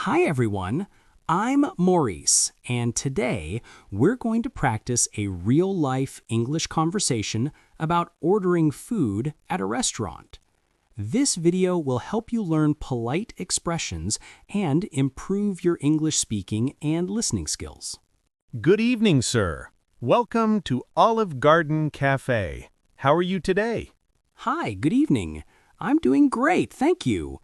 Hi everyone, I'm Mourise, and today we're going to practice a real-life English conversation about ordering food at a restaurant. This video will help you learn polite expressions and improve your English speaking and listening skills. Good evening, sir. Welcome to Olive Garden Cafe. How are you today? Hi, good evening. I'm doing great, thank you.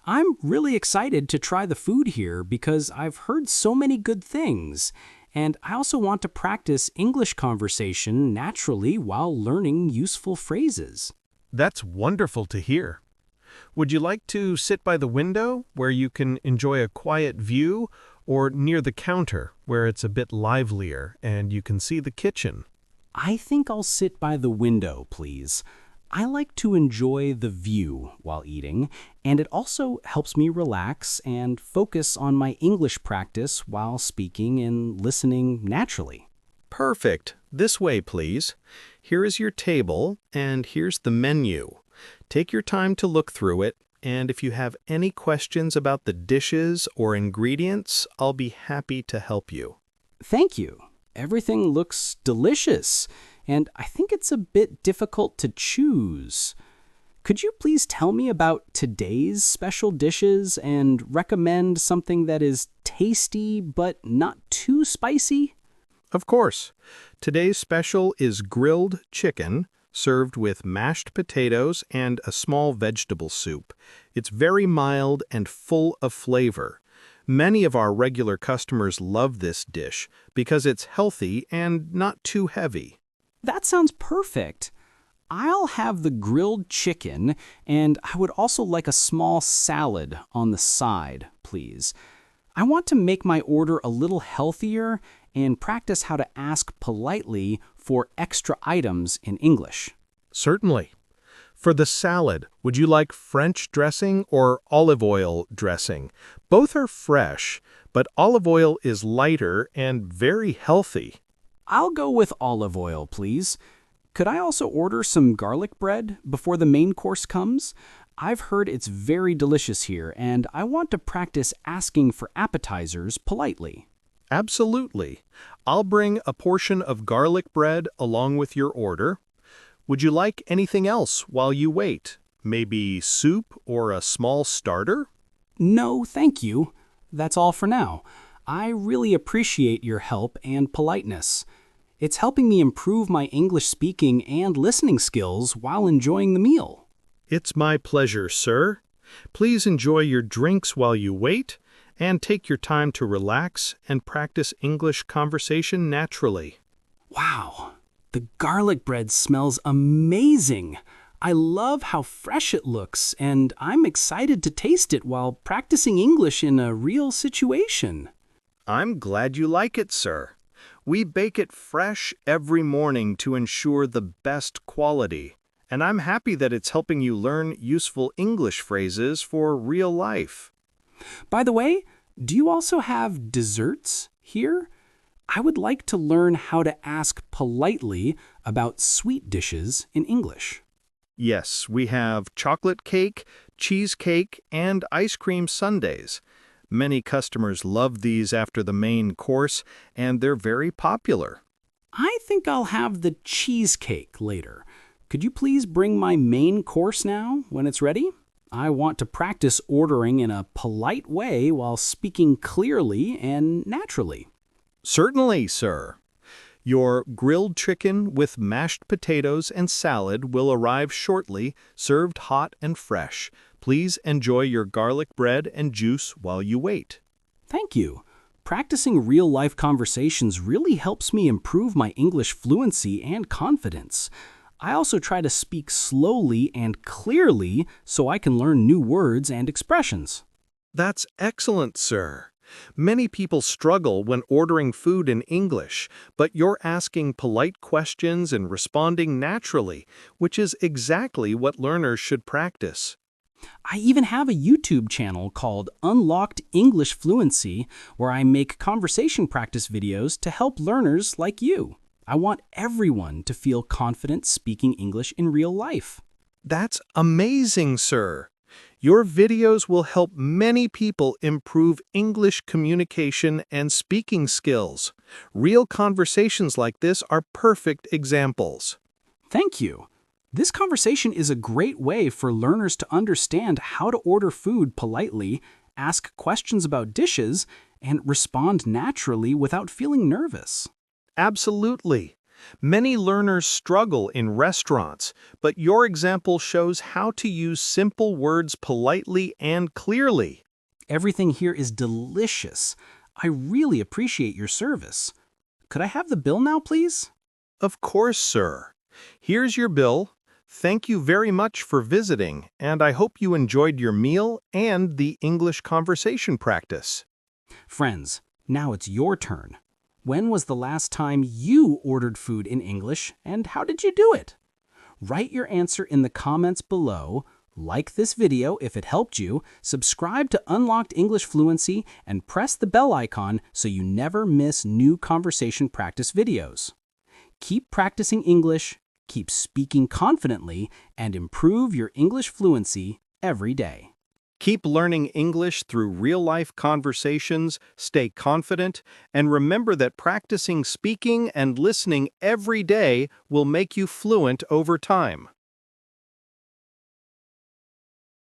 I'm really excited to try the food here because I've heard so many good things, and I also want to practice English conversation naturally while learning useful phrases. That's wonderful to hear. Would you like to sit by the window where you can enjoy a quiet view, or near the counter where it's a bit livelier and you can see the kitchen? I think I'll sit by the window, please. I like to enjoy the view while eating, and it also helps me relax and focus on my English practice while speaking and listening naturally. Perfect. This way, please. Here is your table, and here's the menu. Take your time to look through it, and if you have any questions about the dishes or ingredients, I'll be happy to help you. Thank you. Everything looks delicious, and I think it's a bit difficult to choose. Could you please tell me about today's special dishes and recommend something that is tasty but not too spicy? Of course. Today's special is grilled chicken, served with mashed potatoes and a small vegetable soup. It's very mild and full of flavor. Many of our regular customers love this dish because it's healthy and not too heavy. That sounds perfect. I'll have the grilled chicken, and I would also like a small salad on the side, please. I want to make my order a little healthier and practice how to ask politely for extra items in English. Certainly. For the salad, would you like French dressing or olive oil dressing? Both are fresh, but olive oil is lighter and very healthy. I'll go with olive oil, please. Could I also order some garlic bread before the main course comes? I've heard it's very delicious here, and I want to practice asking for appetizers politely. Absolutely. I'll bring a portion of garlic bread along with your order. Would you like anything else while you wait? Maybe soup or a small starter? No, thank you. That's all for now. I really appreciate your help and politeness. It's helping me improve my English speaking and listening skills while enjoying the meal. It's my pleasure, sir. Please enjoy your drinks while you wait, and take your time to relax and practice English conversation naturally. Wow, the garlic bread smells amazing. I love how fresh it looks, and I'm excited to taste it while practicing English in a real situation. I'm glad you like it, sir. We bake it fresh every morning to ensure the best quality, and I'm happy that it's helping you learn useful English phrases for real life. By the way, do you also have desserts here? I would like to learn how to ask politely about sweet dishes in English. Yes, we have chocolate cake, cheesecake, and ice cream sundaes. Many customers love these after the main course, and they're very popular. I think I'll have the cheesecake later. Could you please bring my main course now when it's ready? I want to practice ordering in a polite way while speaking clearly and naturally. Certainly, sir. Your grilled chicken with mashed potatoes and salad will arrive shortly, served hot and fresh. Please enjoy your garlic bread and juice while you wait. Thank you. Practicing real-life conversations really helps me improve my English fluency and confidence. I also try to speak slowly and clearly so I can learn new words and expressions. That's excellent, sir. Many people struggle when ordering food in English, but you're asking polite questions and responding naturally, which is exactly what learners should practice. I even have a YouTube channel called Unlocked English Fluency, where I make conversation practice videos to help learners like you. I want everyone to feel confident speaking English in real life. That's amazing, sir. Your videos will help many people improve English communication and speaking skills. Real conversations like this are perfect examples. Thank you. This conversation is a great way for learners to understand how to order food politely, ask questions about dishes, and respond naturally without feeling nervous. Absolutely. Many learners struggle in restaurants, but your example shows how to use simple words politely and clearly. Everything here is delicious. I really appreciate your service. Could I have the bill now, please? Of course, sir. Here's your bill. Thank you very much for visiting, and I hope you enjoyed your meal and the English conversation practice. Friends, now it's your turn. When was the last time you ordered food in English, and how did you do it? Write your answer in the comments below, like this video if it helped you, subscribe to Unlocked English Fluency, and press the bell icon so you never miss new conversation practice videos. Keep practicing English, keep speaking confidently, and improve your English fluency every day. Keep learning English through real-life conversations, stay confident, and remember that practicing speaking and listening every day will make you fluent over time.